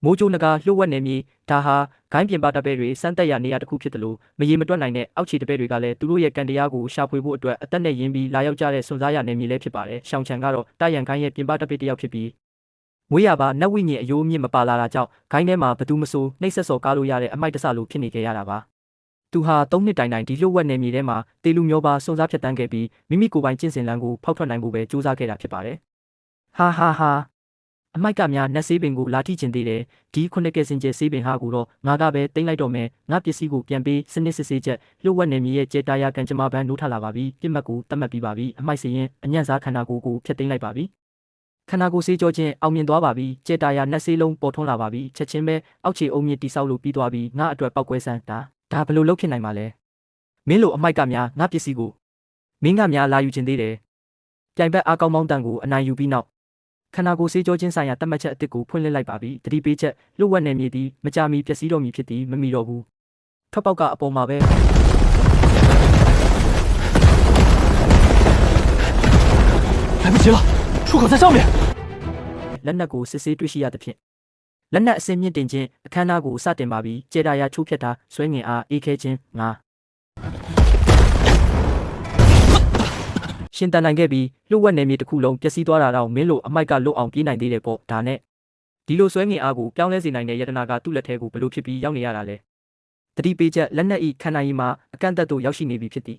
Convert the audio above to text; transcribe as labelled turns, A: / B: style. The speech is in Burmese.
A: မိုးကြိုးနဂါလှုပ်ဝက်နေမည်ဒါဟာဂိုင်းပြင်ပတပ်ပဲတွေစမ်းတက်ရနေရတစ်ခုဖြစ်တယ်လို့မရေမတွက်နိုင်တဲ့အောက်ခြေတပဲတွေကလည်းသူတို့ရဲ့ကန်တရားကိုရှာဖွေဖို့အတွက်အသက်နဲ့ရင်းပြီးလာရောက်ကြတဲ့စွန့်စားရနေမည်လည်းဖြစ်ပါတယ်။ရှောင်းချန်ကတော့တာရန်ဂိုင်းရဲ့ပြင်ပတပ်ပဲတစ်ယောက်ဖြစ်ပြီးမွေးရပါနတ်ဝိညာဉ်အယိုးအမြင့်မပါလာတာကြောင့်ဂိုင်းထဲမှာဘသူမဆိုနှိပ်ဆက်စော်ကားလို့ရတဲ့အမိုက်တဆလိုဖြစ်နေကြရတာပါ။သူဟာ3နှစ်တိုင်တိုင်ဒီလှုပ်ဝက်နေမည်ထဲမှာတေလူမျိုးပါစွန့်စားဖြတ်တန်းခဲ့ပြီးမိမိကိုယ်ပိုင်ကျင့်စဉ်လမ်းကိုဖောက်ထွက်နိုင်ဖို့ပဲကြိုးစားခဲ့တာဖြစ်ပါတယ်။ဟာအမိုက်ကများနတ်ဆေးပင်ကိုလာထိကျင်သေးတယ်ဒီခုနှစ်ကဲစင်ကျဲဆေးပင်ဟာကိုတော့ငါကပဲတိမ့်လိုက်တော့မယ်ငါပစ္စည်းကိုပြန်ပေးစနစ်စစ်ဆေးချက်လှုပ်ဝက်နေမည်ရဲ့ကျေတာယာကန်ကျမပန်းနိုးထလာပါပြီပြစ်မှတ်ကိုတတ်မှတ်ပြီးပါပြီအမိုက်စရင်အညံ့စားခန္ဓာကိုယ်ကိုဖျက်သိမ်းလိုက်ပါပြီခန္ဓာကိုယ်ဆေးကြောခြင်းအောင်မြင်သွားပါပြီကျေတာယာနတ်ဆေးလုံးပေါ်ထွန်းလာပါပြီချက်ချင်းပဲအောက်ခြေအုံမြင့်တိဆောက်လို့ပြီးသွားပြီငါအတွက်ပောက်ကွဲဆန်းဒါဘယ်လိုလုပ်ဖြစ်နိုင်မှာလဲမင်းလိုအမိုက်ကများငါပစ္စည်းကိုမင်းကများလာယူခြင်းသေးတယ်ပြိုင်ဘက်အားကောင်းမောင်းတန်ကိုအနိုင်ယူပြီးနောက်ခန္ဓာကိုယ်ဆေးကြောခြင်းဆိုင်ရာတတ်မှတ်ချက်အသစ်ကိုဖွင့်လှစ်လိုက်ပါပြီတတိပေးချက်လှုပ်ဝက်နေမည်သည်မကြမီပျက်စီးတော်မူဖြစ်သည်မမီတော့ဘူးထွက်ပေါက်ကအပေါ်မှာပဲ
B: 来不及了，出口在上面。
A: လက်နက်ကိုစစ်ဆေးတွေ့ရှိရသဖြင့်လက်နက်အစင်းမြင့်တင်ခြင်းအခမ်းအနားကိုစတင်ပါပြီကျေတာယာချိုးဖြတ်တာဆွဲငင်အားအေးခဲခြင်းငါရှင်တန်နိုင်ခဲ့ပြီးလှုပ်ဝက်နေမည်တစ်ခုလုံးပျက်စီးသွားတာတော့မင်းလိုအမိုက်ကလွတ်အောင်ပြေးနိုင်သေးတယ်ပေါ့ဒါနဲ့ဒီလိုဆွဲငင်အားကိုပြောင်းလဲစေနိုင်တဲ့ယတနာကသူ့လက်ထဲကိုဘယ်လိုဖြစ်ပြီးရောက်နေရတာလဲတတိပေးချက်လက်နက်ဤခန္ဓာကြီးမှာအကန့်အသတ်သို့ရောက်ရှိနေပြီဖြစ်သည်